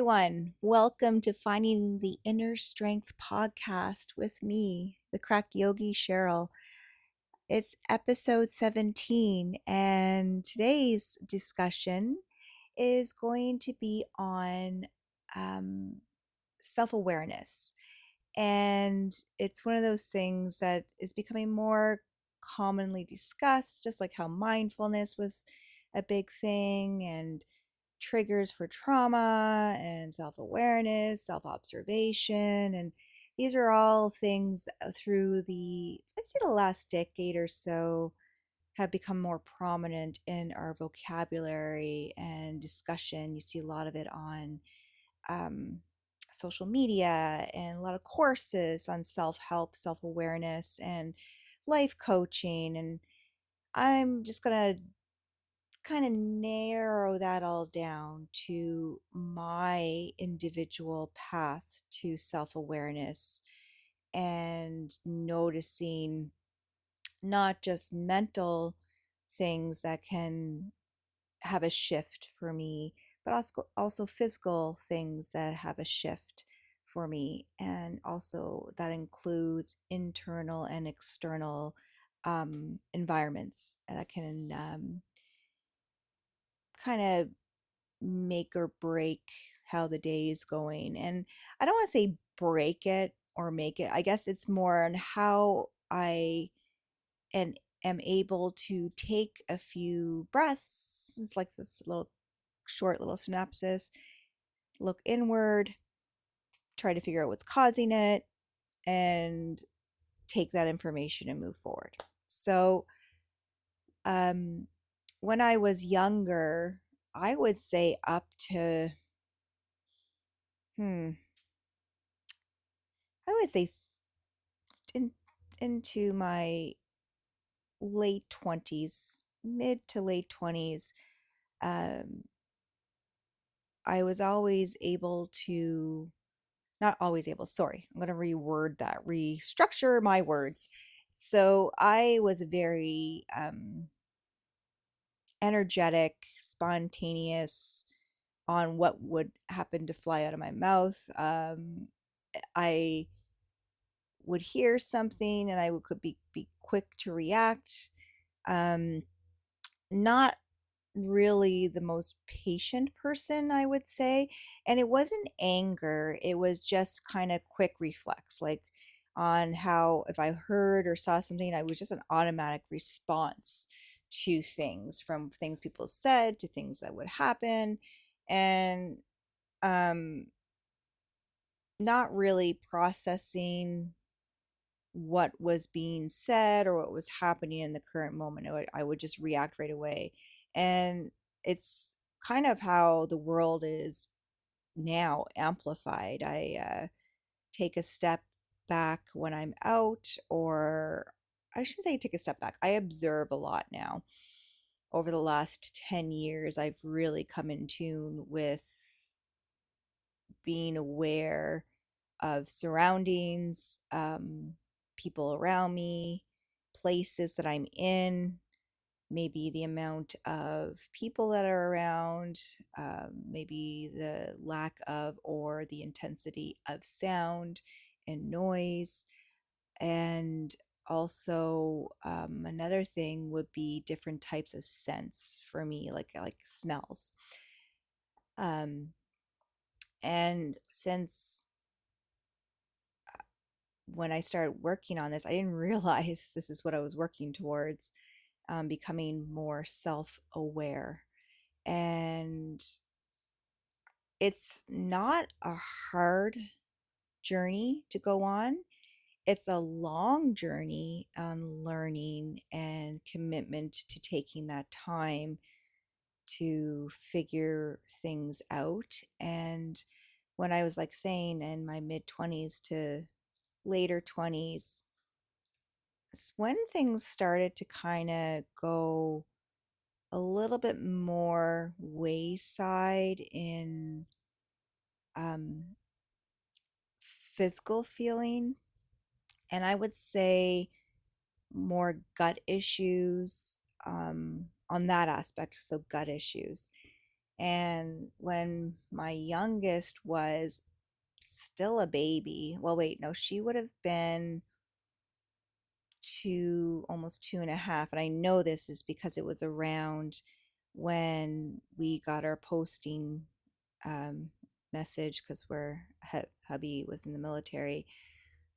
everyone. Welcome to Finding the Inner Strength podcast with me, the crack yogi Cheryl. It's episode 17, and today's discussion is going to be on um, self awareness. And it's one of those things that is becoming more commonly discussed, just like how mindfulness was a big thing, and triggers for trauma and self awareness, self observation. And these are all things through I'd say, the last decade or so have become more prominent in our vocabulary and discussion. You see a lot of it on um, social media and a lot of courses on self help, self awareness, and life coaching. And I'm just going to kind of narrow that all down to my individual path to self awareness and noticing not just mental things that can have a shift for me, but also physical things that have a shift for me. And also, that includes internal and external environments that can kind of make or break how the day is going. And I don't want to say break it or make it. I guess it's more on how I and am able to take a few breaths. It's like this little short little synopsis, look inward, try to figure out what's causing it, and take that information and move forward. So, um, when I was younger, I would say up to, hmm, I would say in, into my late 20s, mid to late 20s, um, I was always able to, not always able, sorry, I'm going to reword that, restructure my words. So I was very energetic, spontaneous on what would happen to fly out of my mouth. I would hear something and I could be quick to react. Um, Not really the most patient person, I would say. And it wasn't anger, it was just kind of quick reflex, like on how if I heard or saw something, I was just an automatic response to things, from things people said to things that would happen. And um not really processing what was being said or what was happening in the current moment. I would just react right away. And it's kind of how the world is now amplified. I take a step back when I'm out, or I shouldn't say take a step back. I observe a lot now. Over the last 10 years, I've really come in tune with being aware of surroundings, people around me, places that I'm in, maybe the amount of people that are around, maybe the lack of or the intensity of sound and noise. And also, another thing would be different types of scents for me, like smells. Um, and since when I started working on this, I didn't realize this is what I was working towards, becoming more self aware. And it's not a hard journey to go on, it's a long journey on learning and commitment to taking that time to figure things out. And when I was like saying in my mid 20s to later 20s, when things started to kind of go a little bit more wayside in um, physical feeling, and I would say more gut issues on that aspect. So, gut issues. And when my youngest was still a baby, well, wait, no, she would have been almost 2.5. And I know this is because it was around when we got our posting um, message, because hubby was in the military,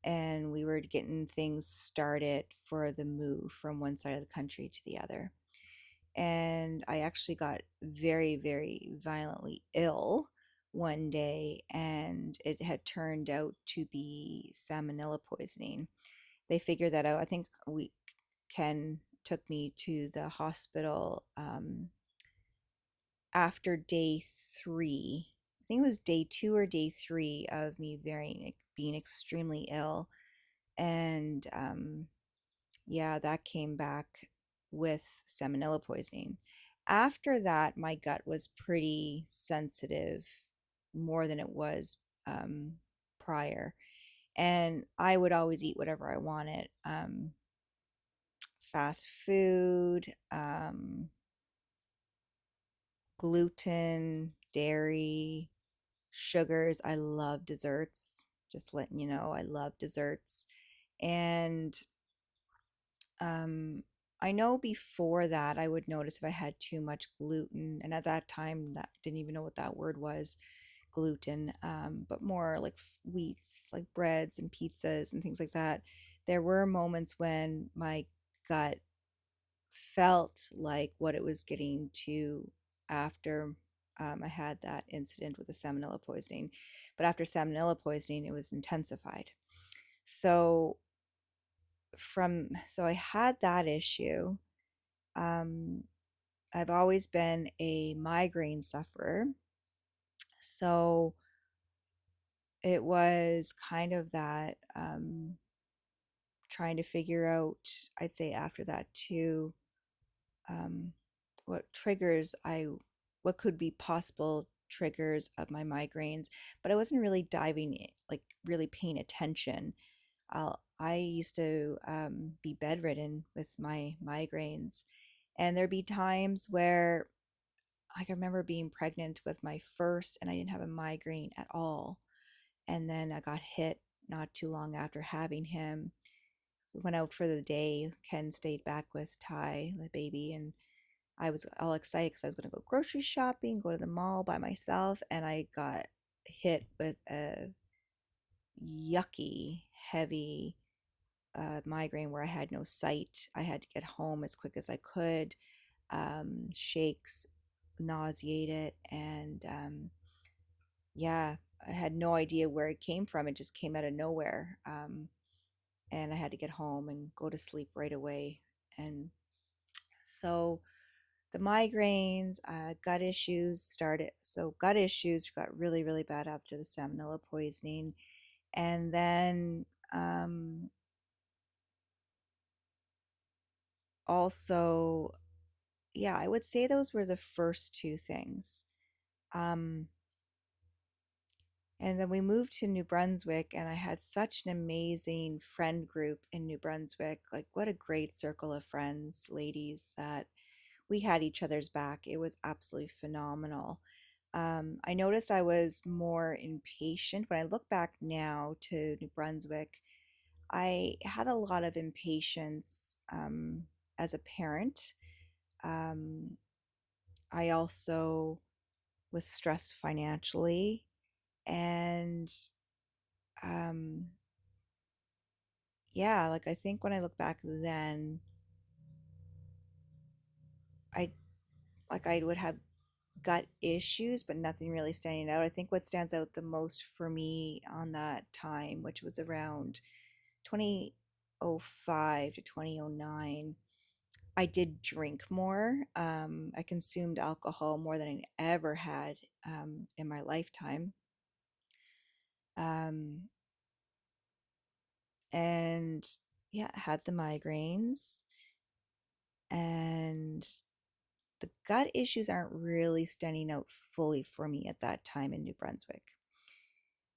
and we were getting things started for the move from one side of the country to the other. And I actually got very, very violently ill one day, and it had turned out to be salmonella poisoning. They figured that out. I think Ken took me to the hospital after day 3. I think it was day 2 or day 3 of me being extremely ill. And yeah, that came back with salmonella poisoning. After that, my gut was pretty sensitive, more than it was um, prior. And I would always eat whatever I wanted. Fast food, gluten, dairy, sugars. I love desserts. Just letting you know, I love desserts. And um, I know before that I would notice if I had too much gluten, and at that time that didn't even know what that word was, gluten, but more like wheats, like breads and pizzas and things like that. There were moments when my gut felt like what it was getting to after I had that incident with the salmonella poisoning. But after salmonella poisoning, it was intensified. So I had that issue. Um, I've always been a migraine sufferer. So it was kind of that trying to figure out, I'd say after that too, um, what what could be possible triggers of my migraines, but I wasn't really diving in, like really paying attention. I used to be bedridden with my migraines, and there'd be times where I can remember being pregnant with my first, and I didn't have a migraine at all. And then I got hit not too long after having him. We went out for the day. Ken stayed back with Ty, the baby, and I was all excited because I was going to go grocery shopping, go to the mall by myself, and I got hit with a yucky, heavy migraine where I had no sight. I had to get home as quick as I could. Shakes, nauseated, and yeah, I had no idea where it came from. It just came out of nowhere. And I had to get home and go to sleep right away. And so the migraines, gut issues started. So gut issues got really, really bad after the salmonella poisoning. And then also, yeah, I would say those were the first two things. Um, and then we moved to New Brunswick, and I had such an amazing friend group in New Brunswick. Like, what a great circle of friends, ladies, that we had each other's back. It was absolutely phenomenal. I noticed I was more impatient. When I look back now to New Brunswick, I had a lot of impatience as a parent. Um, I also was stressed financially. And um, yeah, like I think when I look back then, I I would have gut issues, but nothing really standing out. I think what stands out the most for me on that time, which was around 2005 to 2009, I did drink more. I consumed alcohol more than I ever had in my lifetime. Um, and yeah, had the migraines, and the gut issues aren't really standing out fully for me at that time in New Brunswick.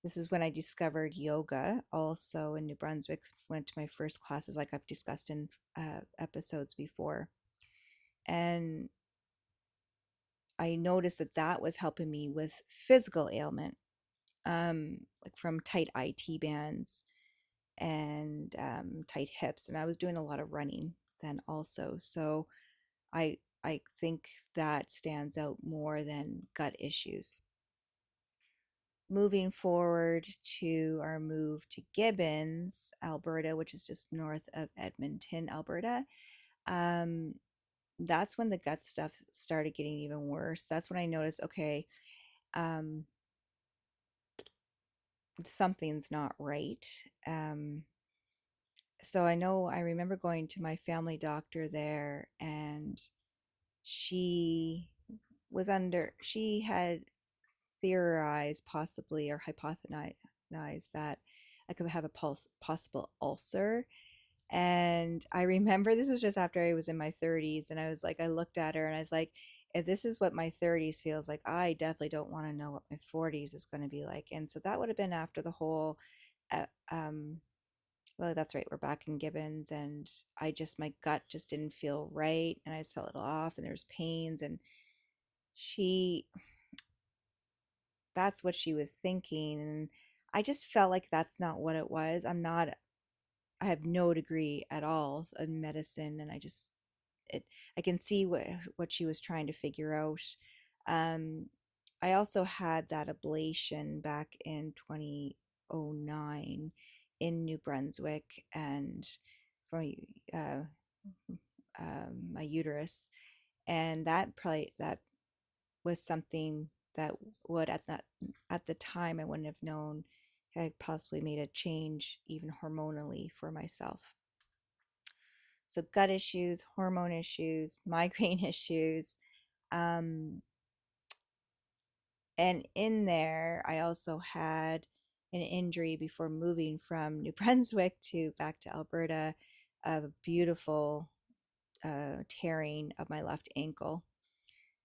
This is when I discovered yoga also in New Brunswick. Went to my first classes, like I've discussed in episodes before. And I noticed that that was helping me with physical ailment, like from tight IT bands and tight hips. And I was doing a lot of running then also. So I think that stands out more than gut issues. Moving forward to our move to Gibbons, Alberta, which is just north of Edmonton, Alberta. Um, that's when the gut stuff started getting even worse. That's when I noticed, okay, um, something's not right. Um, so I remember going to my family doctor there, and she she had theorized possibly or hypothesized that I could have a possible ulcer. And I remember this was just after I was in my 30s, and I was like, I looked at her and I was like, if this is what my 30s feels like, I definitely don't want to know what my 40s is going to be like. And so that would have been after the whole, uh, um, well, that's right, we're back in Gibbons, and my gut just didn't feel right, and I just felt a little off, and there was pains, and she, that's what she was thinking, and I just felt like that's not what it was. I have no degree at all in medicine, and it I can see what she was trying to figure out. Um, I also had that ablation back in 2009 in New Brunswick, and from uh, my uterus, and that was something that would at the time I wouldn't have known had possibly made a change even hormonally for myself. So gut issues, hormone issues, migraine issues. Um, and in there, I also had an injury before moving from New Brunswick to back to Alberta, of a beautiful tearing of my left ankle.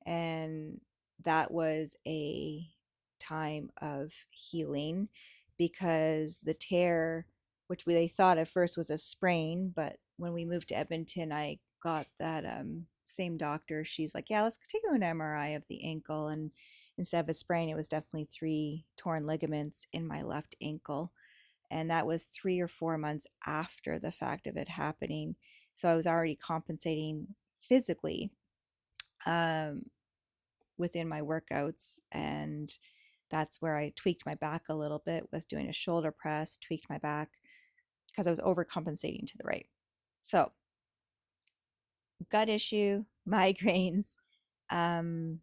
And that was a time of healing, because the tear, which they thought at first was a sprain, but when we moved to Edmonton, I got that same doctor. She's like, yeah, let's take an MRI of the ankle. And instead of a sprain, it was definitely 3 torn ligaments in my left ankle. And that was 3 or 4 months after the fact of it happening. So I was already compensating physically, um, within my workouts, and that's where I tweaked my back a little bit with doing a shoulder press, tweaked my back because I was overcompensating to the right. So gut issue, migraines, um,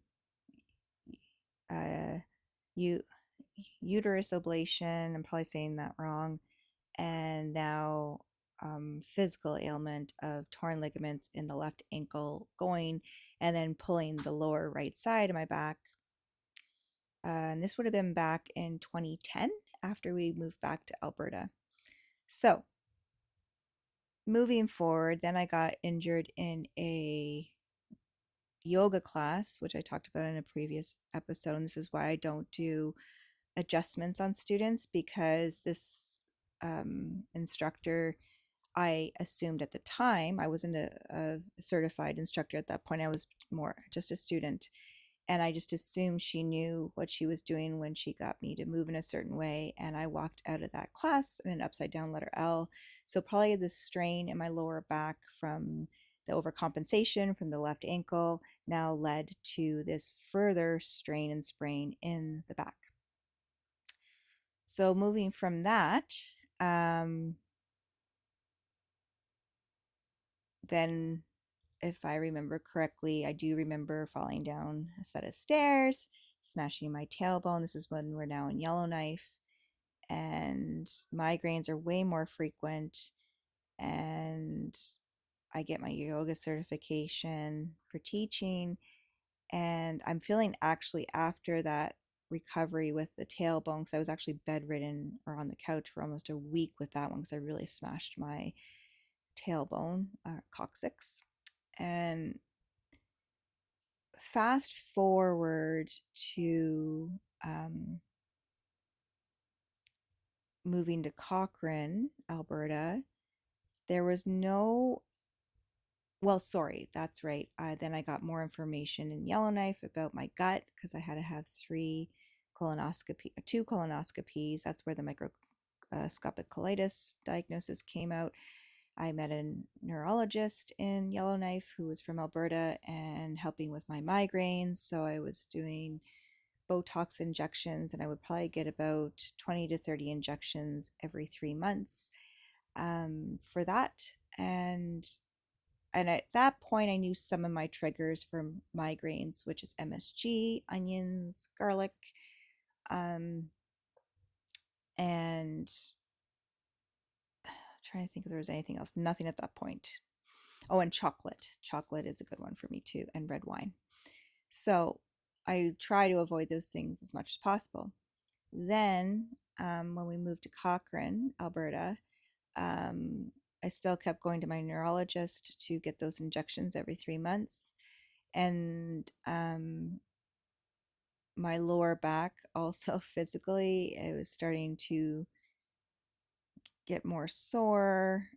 uh, u- uterus ablation, I'm probably saying that wrong, and now physical ailment of torn ligaments in the left ankle going, and then pulling the lower right side of my back. And this would have been back in 2010 after we moved back to Alberta. So moving forward, then I got injured in a yoga class, which I talked about in a previous episode. And this is why I don't do adjustments on students, because this instructor, I assumed at the time, I wasn't a certified instructor at that point. I was more just a student. And I just assumed she knew what she was doing when she got me to move in a certain way. And I walked out of that class in an upside down letter L. So probably the strain in my lower back from the overcompensation from the left ankle now led to this further strain and sprain in the back. So moving from that, um, then if I remember correctly, I do remember falling down a set of stairs, smashing my tailbone. This is when we're now in Yellowknife, and migraines are way more frequent. And I get my yoga certification for teaching, and I'm feeling actually after that recovery with the tailbone, because I was actually bedridden or on the couch for almost a week with that one because I really smashed my tailbone, coccyx. And fast forward to moving to Cochrane, Alberta, there was no well, sorry, that's right. Then I got more information in Yellowknife about my gut because I had to have two colonoscopies. That's where the microscopic colitis diagnosis came out. I met a neurologist in Yellowknife who was from Alberta and helping with my migraines. So I was doing Botox injections, and I would probably get about 20 to 30 injections every 3 months for that. And at that point, I knew some of my triggers for migraines, which is MSG, onions, garlic, um, and I'm trying to think if there was anything else. Nothing at that point. Oh, and chocolate. Chocolate is a good one for me too, and red wine. So I try to avoid those things as much as possible. Then, when we moved to Cochrane, Alberta, um, I still kept going to my neurologist to get those injections every 3 months. And my lower back also physically, it was starting to get more sore.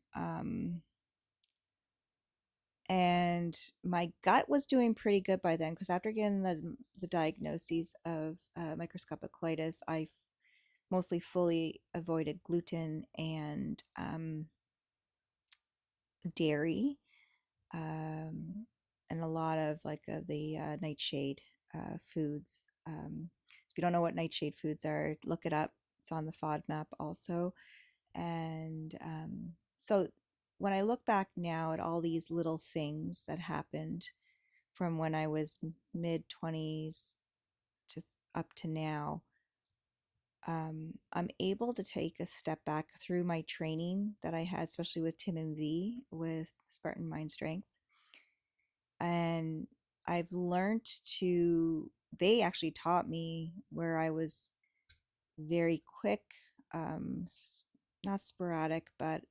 And my gut was doing pretty good by then because after getting the diagnoses of microscopic colitis, I mostly fully avoided gluten and dairy, and a lot of the nightshade foods. If you don't know what nightshade foods are, look it up. It's on the FODMAP also. And so when I look back now at all these little things that happened from when I was mid 20s to up to now, I'm able to take a step back through my training that I had, especially with Tim and V with Spartan Mind Strength. And I've learned they actually taught me where I was very quick, um, not sporadic, but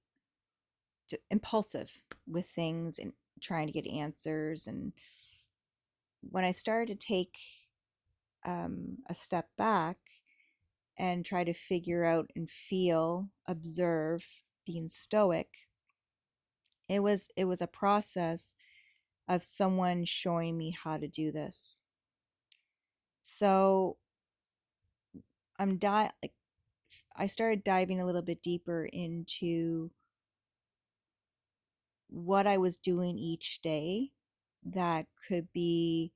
impulsive with things and trying to get answers. And when I started to take a step back and try to figure out and feel, observe, being stoic, it was a process of someone showing me how to do this. So like I started diving a little bit deeper into what I was doing each day that could be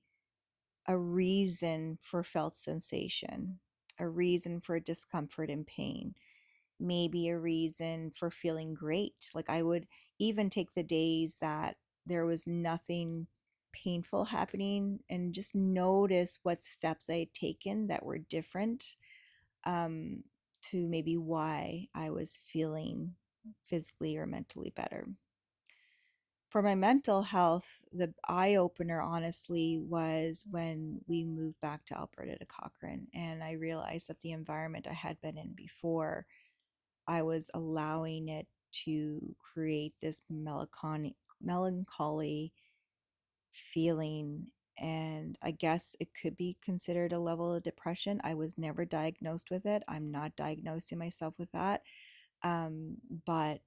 a reason for felt sensation, a reason for discomfort and pain, maybe a reason for feeling great. Like I would even take the days that there was nothing painful happening and just notice what steps I had taken that were different, um, to maybe why I was feeling physically or mentally better. For my mental health, the eye opener honestly was when we moved back to Alberta to Cochrane, and I realized that the environment I had been in before, I was allowing it to create this melancholy feeling. And I guess it could be considered a level of depression. I was never diagnosed with it. I'm not diagnosing myself with that. But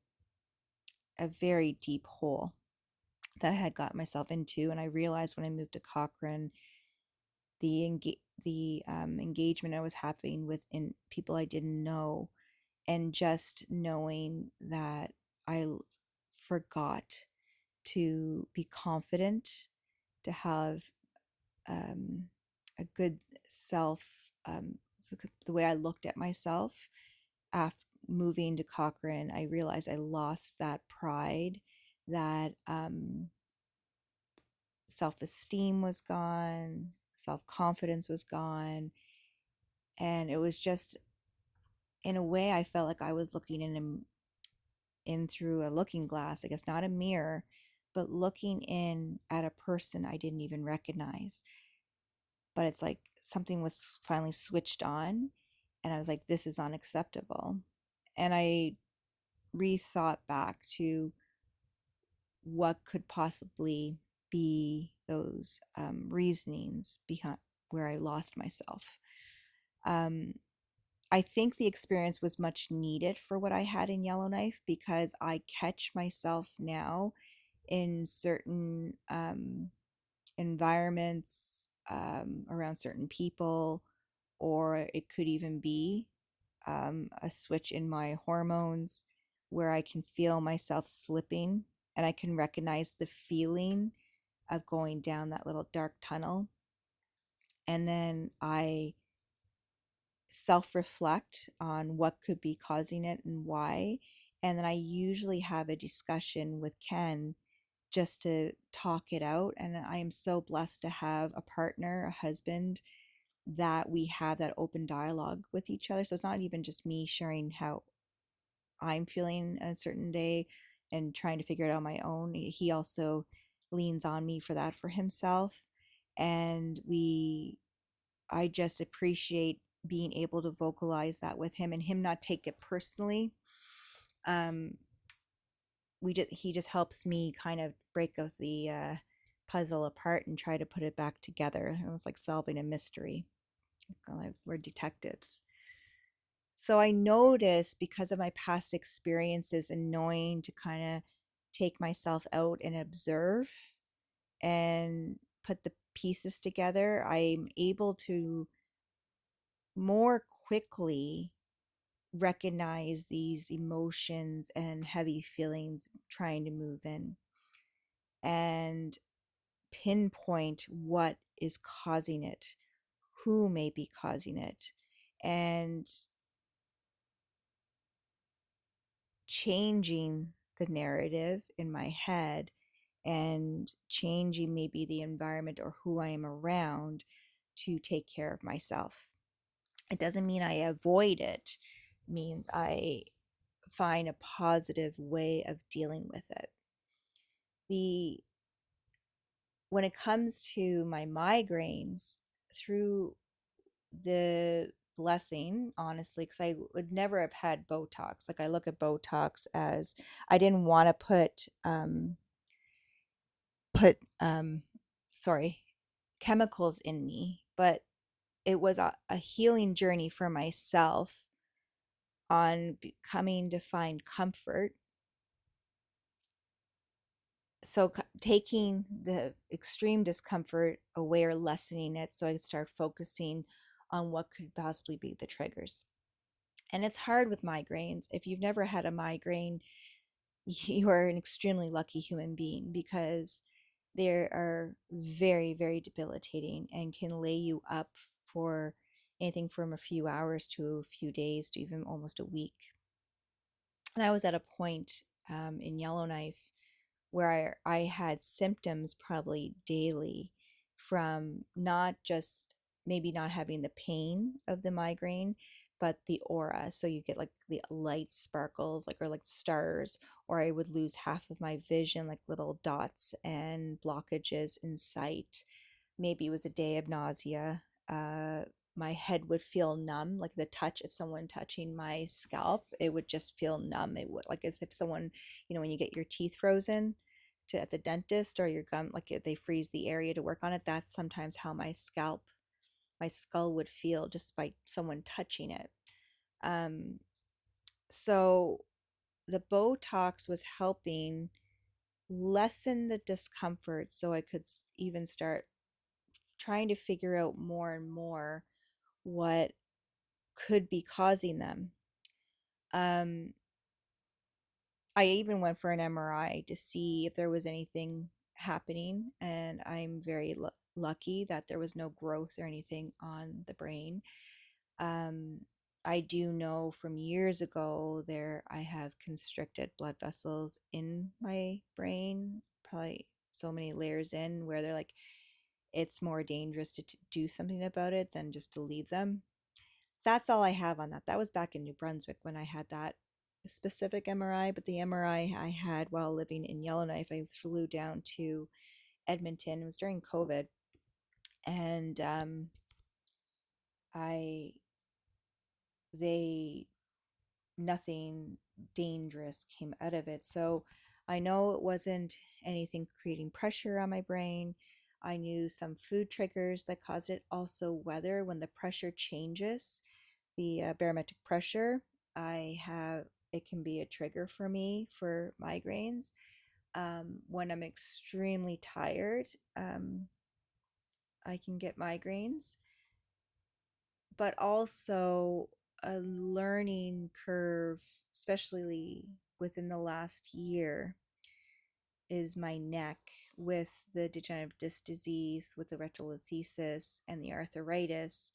a very deep hole that I had got myself into. And I realized when I moved to Cochrane, the engagement I was having with in people I didn't know, and just knowing that forgot to be confident, to have a good self, the way I looked at myself after moving to Cochrane, I realized I lost that pride, that self-esteem was gone, self-confidence was gone. And it was just, in a way, I felt like I was looking in through a looking glass, I guess not a mirror, but looking in at a person I didn't even recognize. But it's like something was finally switched on, and I was like, this is unacceptable. And I rethought back to what could possibly be those reasonings behind where I lost myself. Um, I think the experience was much needed for what I had in Yellowknife, because I catch myself now in certain environments, around certain people, or it could even be a switch in my hormones where I can feel myself slipping and I can recognize the feeling of going down that little dark tunnel. And then I self reflect on what could be causing it and why. And then I usually have a discussion with Ken just to talk it out. And I am so blessed to have a partner, a husband, that we have that open dialogue with each other. So it's not even just me sharing how I'm feeling a certain day and trying to figure it out on my own. He also leans on me for that for himself. And I just appreciate being able to vocalize that with him and him not take it personally. Um, he just helps me kind of break of the puzzle apart and try to put it back together. It was like solving a mystery. Like we're detectives. So I noticed, because of my past experiences and knowing to kind of take myself out and observe and put the pieces together, I'm able to more quickly recognize these emotions and heavy feelings trying to move in and pinpoint what is causing it, who may be causing it, and changing the narrative in my head and changing maybe the environment or who I am around to take care of myself. It doesn't mean I avoid it, it means I find a positive way of dealing with it. The When it comes to my migraines, through the blessing, honestly, because I would never have had Botox. Like I look at Botox as, I didn't want to put sorry, chemicals in me, but it was a healing journey for myself on coming to find comfort. So taking the extreme discomfort away or lessening it, so I start focusing on what could possibly be the triggers. And it's hard with migraines. If you've never had a migraine, you are an extremely lucky human being, because they are very, very debilitating and can lay you up for anything from a few hours to a few days to even almost a week. And I was at a point in Yellowknife where I had symptoms probably daily, from not just maybe not having the pain of the migraine, but the aura. So you get like the light sparkles, like, or like stars, or I would lose half of my vision, like little dots and blockages in sight. Maybe it was a day of nausea. My head would feel numb, like the touch of someone touching my scalp, it would just feel numb. It would, like as if someone, when you get your teeth frozen to at the dentist, or your gum, like if they freeze the area to work on it, that's sometimes how my skull would feel just by someone touching it. Um, so the Botox was helping lessen the discomfort, so I could even start trying to figure out more and more what could be causing them. Um, I even went for an MRI to see if there was anything happening, and I'm very lucky that there was no growth or anything on the brain. Um, I do know from years ago there I have constricted blood vessels in my brain, probably so many layers in, where they're like, it's more dangerous to do something about it than just to leave them. That's all I have on that. That was back in New Brunswick when I had that specific MRI, but the MRI I had while living in Yellowknife, I flew down to Edmonton. It was during COVID, and I they nothing dangerous came out of it. So I know it wasn't anything creating pressure on my brain. I knew some food triggers that caused it. Also, weather, when the pressure changes, the barometric pressure, I have, it can be a trigger for me for migraines. When I'm extremely tired, um, I can get migraines, but also a learning curve, especially within the last year, is my neck with the degenerative disc disease, with the reticuloendothelitis and the arthritis.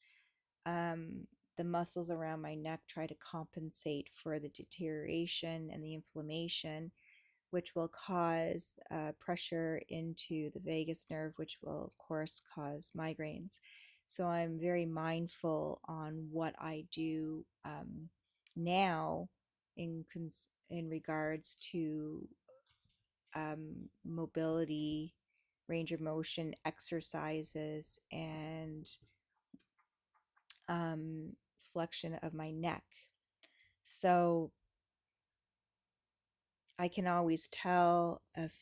Um, the muscles around my neck try to compensate for the deterioration and the inflammation, which will cause pressure into the vagus nerve, which will, of course, cause migraines. So I'm very mindful on what I do now in regards to mobility, range of motion exercises, and um, flexion of my neck. So I can always tell if,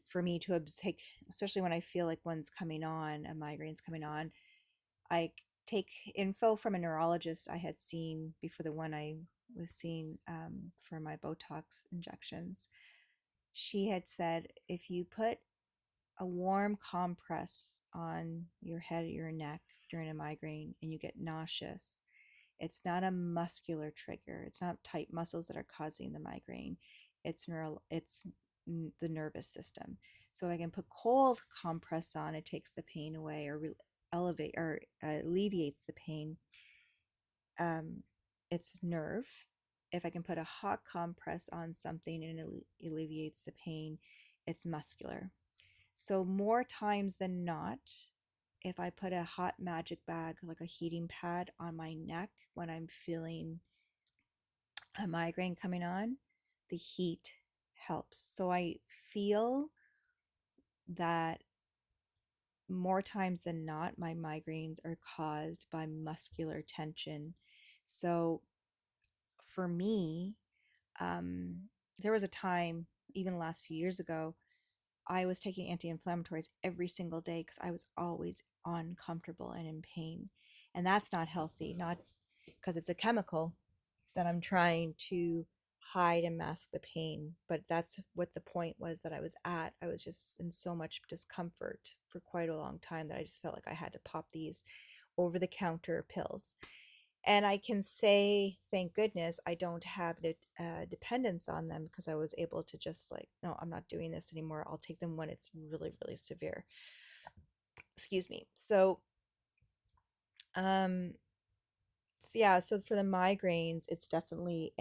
for me to take, especially when I feel like one's coming on, a migraine's coming on, I take info from a neurologist I had seen before the one I was seeing for my Botox injections. She had said if you put a warm compress on your head or your neck during a migraine and you get nauseous, it's not a muscular trigger. It's not tight muscles that are causing the migraine. It's the nervous system. So I can put cold compress on, it takes the pain away or elevate or alleviates the pain. Um, it's nerve. If I can put a hot compress on something and it alleviates the pain, it's muscular. So more times than not, if I put a hot magic bag, like a heating pad, on my neck when I'm feeling a migraine coming on, the heat helps. So I feel that more times than not, my migraines are caused by muscular tension. So for me, um, there was a time, even the last few years ago, I was taking anti-inflammatories every single day because I was always uncomfortable and in pain. And that's not healthy, not because it's a chemical that I'm trying to hide and mask the pain. But that's what the point was that I was at. I was just in so much discomfort for quite a long time that I just felt like I had to pop these over the counter pills. And I can say, thank goodness, I don't have dependence on them because I was able to just like, no, I'm not doing this anymore. I'll take them when it's really, really severe. Excuse me. Um, so yeah, so for the migraines, it's definitely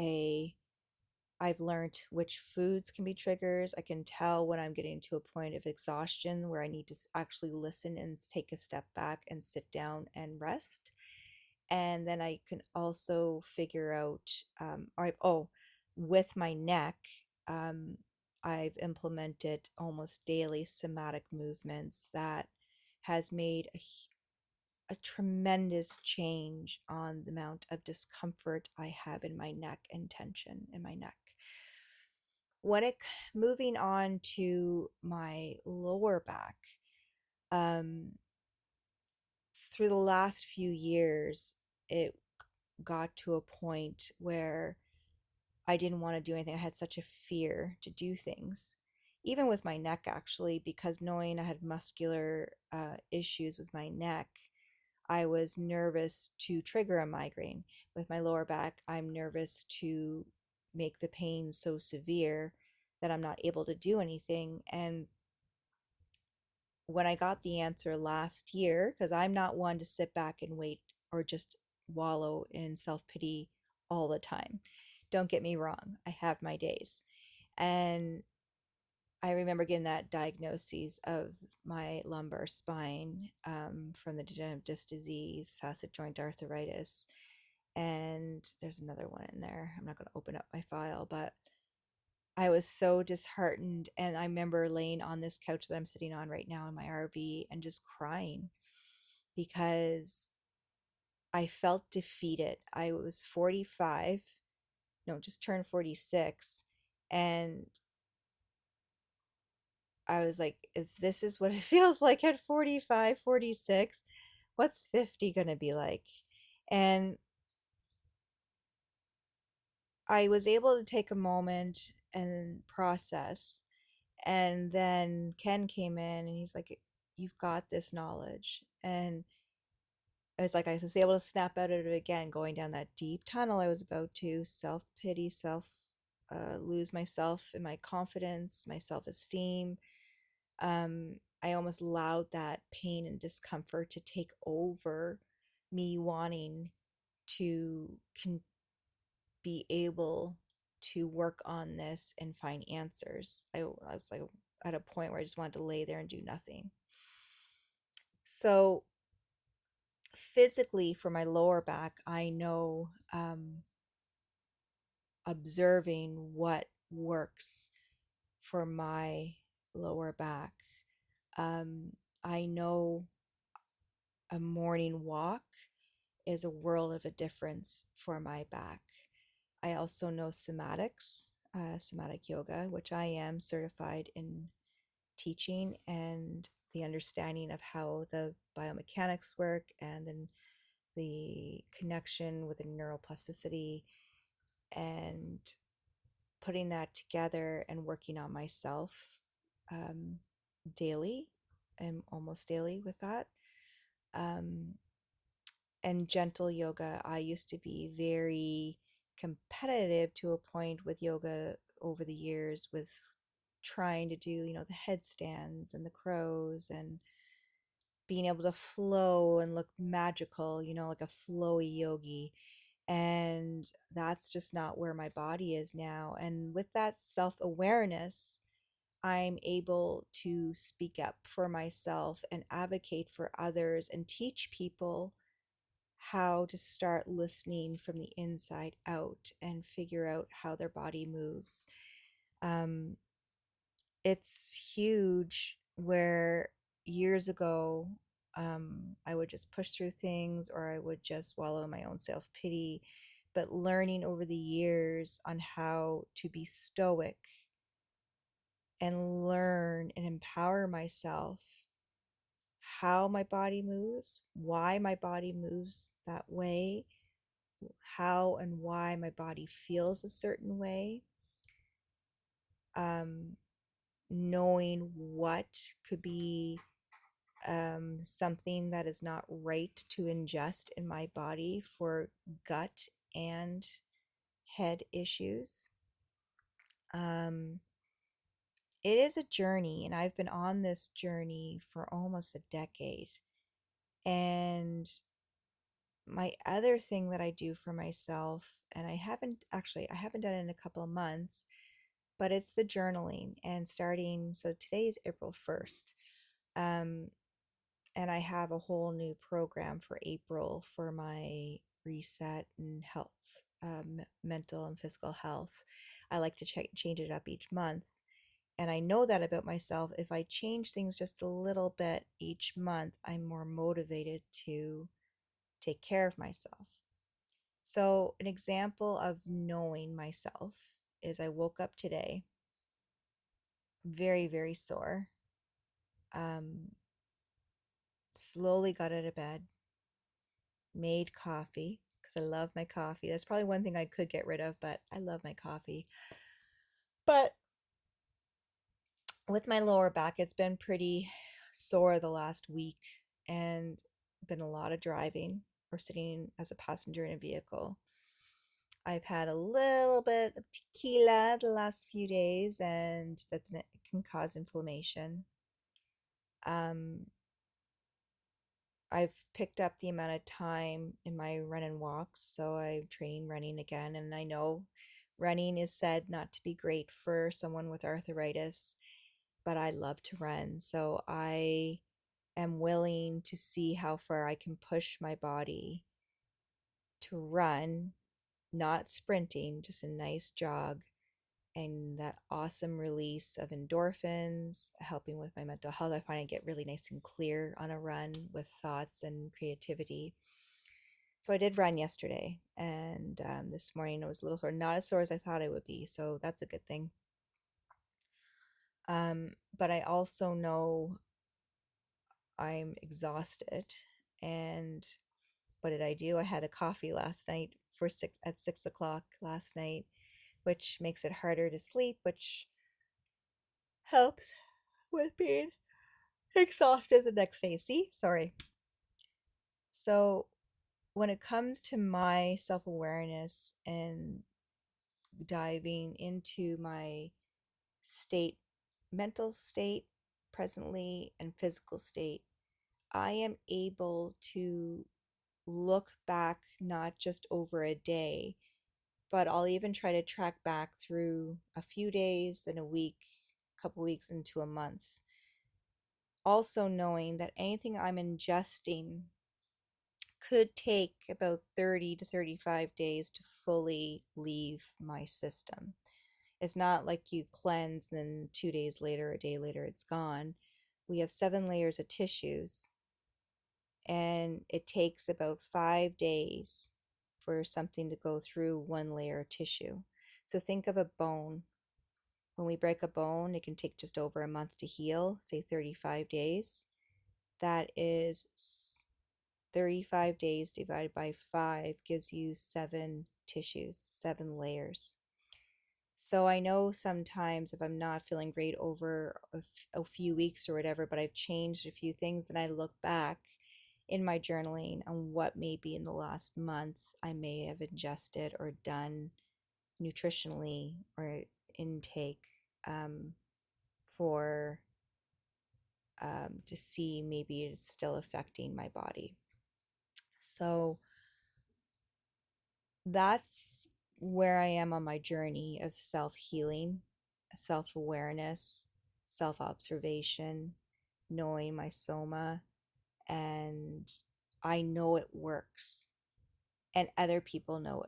I've learned which foods can be triggers. I can tell when I'm getting to a point of exhaustion where I need to actually listen and take a step back and sit down and rest. And then I can also figure out, with my neck, um, I've implemented almost daily somatic movements that has made a tremendous change on the amount of discomfort I have in my neck and tension in my neck. When it moving on to my lower back, um, through the last few years, it got to a point where I didn't want to do anything. I had such a fear to do things, even with my neck, actually, because knowing I had muscular issues with my neck, I was nervous to trigger a migraine. With my lower back, I'm nervous to make the pain so severe that I'm not able to do anything. And when I got the answer last year, because I'm not one to sit back and wait or just wallow in self pity all the time. Don't get me wrong, I have my days. And I remember getting that diagnosis of my lumbar spine from the degenerative disc disease, facet joint arthritis, and there's another one in there. I'm not going to open up my file, but I was so disheartened. And I remember laying on this couch that I'm sitting on right now in my RV and just crying because I felt defeated. I was 45, no, just turned 46. And I was like, if this is what it feels like at 45, 46, what's 50 going to be like? And I was able to take a moment and process. And then Ken came in and he's like, "You've got this knowledge." And it was like I was able to snap out of it again, going down that deep tunnel I was about to, self pity, lose myself and my confidence, my self esteem. I almost allowed that pain and discomfort to take over me wanting to be able to work on this and find answers. I was like at a point where I just wanted to lay there and do nothing. So physically, for my lower back, I know, observing what works for my lower back. Um, I know a morning walk is a world of a difference for my back. I also know somatics, somatic yoga, which I am certified in teaching, and the understanding of how the biomechanics work, and then the connection with the neuroplasticity, and putting that together and working on myself, um, daily and almost daily with that. Um, and gentle yoga. I used to be very competitive to a point with yoga over the years, with trying to do, the headstands and the crows, and being able to flow and look magical, like a flowy yogi. And that's just not where my body is now. And with that self awareness, I'm able to speak up for myself and advocate for others and teach people how to start listening from the inside out and figure out how their body moves. Um, it's huge where years ago, I would just push through things, or I would just wallow in my own self pity. But learning over the years on how to be stoic and learn and empower myself, how my body moves, why my body moves that way, how and why my body feels a certain way, um, knowing what could be, something that is not right to ingest in my body for gut and head issues. Um, it is a journey, and I've been on this journey for almost a decade. And my other thing that I do for myself, and I haven't done it in a couple of months, but it's the journaling. And starting, so today is April 1st. Um, and I have a whole new program for April for my reset and health, mental and physical health. I like to change it up each month. And I know that about myself. If I change things just a little bit each month, I'm more motivated to take care of myself. So, an example of knowing myself is I woke up today very, very sore. Um, Slowly got out of bed, made coffee because I love my coffee. That's probably one thing I could get rid of, but I love my coffee. But with my lower back, it's been pretty sore the last week, and been a lot of driving or sitting as a passenger in a vehicle. I've had a little bit of tequila the last few days, and it can cause inflammation. Um, I've picked up the amount of time in my run and walks, so I'm training running again. And I know running is said not to be great for someone with arthritis, but I love to run. So I am willing to see how far I can push my body to run, not sprinting, just a nice jog, and that awesome release of endorphins, helping with my mental health. I find I get really nice and clear on a run with thoughts and creativity. So I did run yesterday, and this morning I was a little sore, not as sore as I thought I would be. So that's a good thing. But I also know I'm exhausted. And what did I do? I had a coffee last night at 6 o'clock last night, which makes it harder to sleep, which helps with being exhausted the next day. See? Sorry. So, when it comes to my self awareness and diving into my state, mental state presently, and physical state, I am able to look back not just over a day, but I'll even try to track back through a few days, then a week, a couple weeks into a month. Also, knowing that anything I'm ingesting could take about 30 to 35 days to fully leave my system. It's not like you cleanse, then 2 days later, a day later, it's gone. We have 7 layers of tissues, and it takes about 5 days for something to go through one layer of tissue. So think of a bone. When we break a bone, it can take just over a month to heal, say 35 days. That is 35 days divided by 5 gives you 7 tissues, 7 layers. So I know sometimes if I'm not feeling great over a few weeks or whatever, but I've changed a few things and I look back in my journaling on what maybe in the last month I may have ingested or done nutritionally or intake um, for to see maybe it's still affecting my body. So that's where I am on my journey of self healing, self awareness, self observation, knowing my soma, and I know it works, and other people know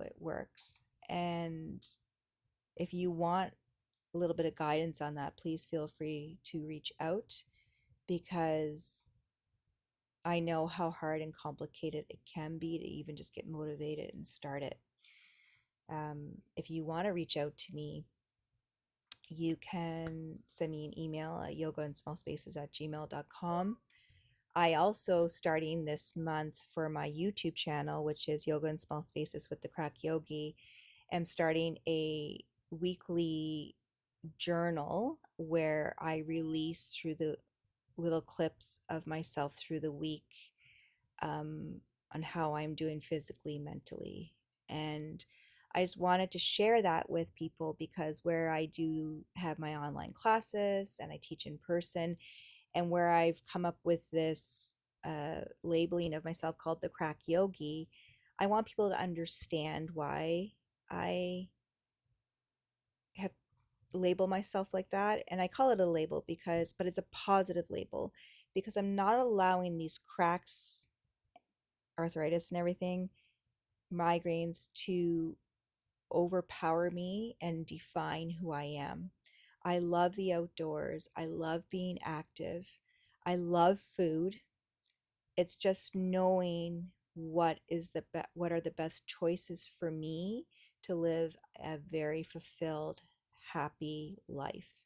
it works. And if you want a little bit of guidance on that, please feel free to reach out because I know how hard and complicated it can be to even just get motivated and start it. If you want to reach out to me, you can send me an email at yogaindsmallspaces@gmail.com. I also, starting this month for my YouTube channel, which is Yoga in Small Spaces with the Crack Yogi, am starting a weekly journal where I release through the little clips of myself through the week um, on how I'm doing physically, mentally. And I just wanted to share that with people because where I do have my online classes and I teach in person, and where I've come up with this labeling of myself called the Crack Yogi, I want people to understand why I have labeled myself like that. And I call it a label but it's a positive label because I'm not allowing these cracks, arthritis, and everything, migraines to overpower me and define who I am. I love the outdoors. I love being active. I love food. It's just knowing what are the best choices for me to live a very fulfilled, happy life.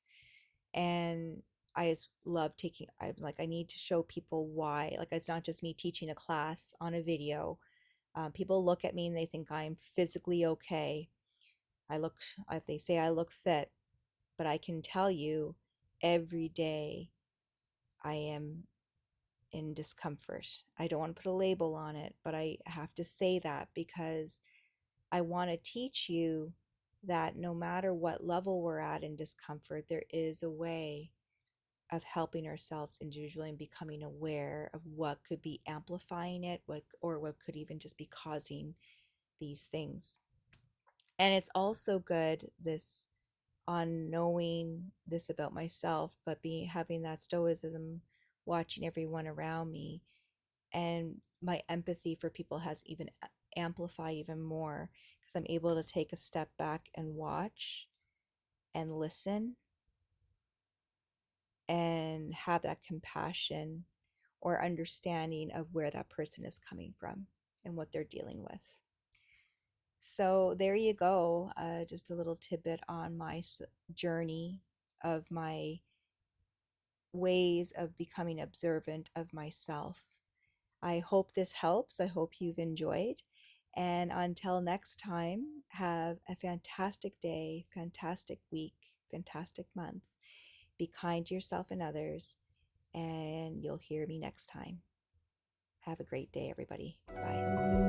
And I just love I'm like, I need to show people why. Like, it's not just me teaching a class on a video. People look at me and they think I'm physically okay. They say I look fit, but I can tell you every day I am in discomfort. I don't want to put a label on it, but I have to say that because I want to teach you that no matter what level we're at in discomfort, there is a way of helping ourselves individually and becoming aware of what could be amplifying it, what could even just be causing these things. And it's also good this on knowing this about myself, but being having that stoicism, watching everyone around me, and my empathy for people has even amplified even more because I'm able to take a step back and watch and listen and have that compassion or understanding of where that person is coming from and what they're dealing with. So there you go, just a little tidbit on my journey of my ways of becoming observant of myself. I hope this helps. I hope you've enjoyed. And until next time, have a fantastic day, fantastic week, fantastic month. Be kind to yourself and others, and you'll hear me next time. Have a great day, everybody. Bye.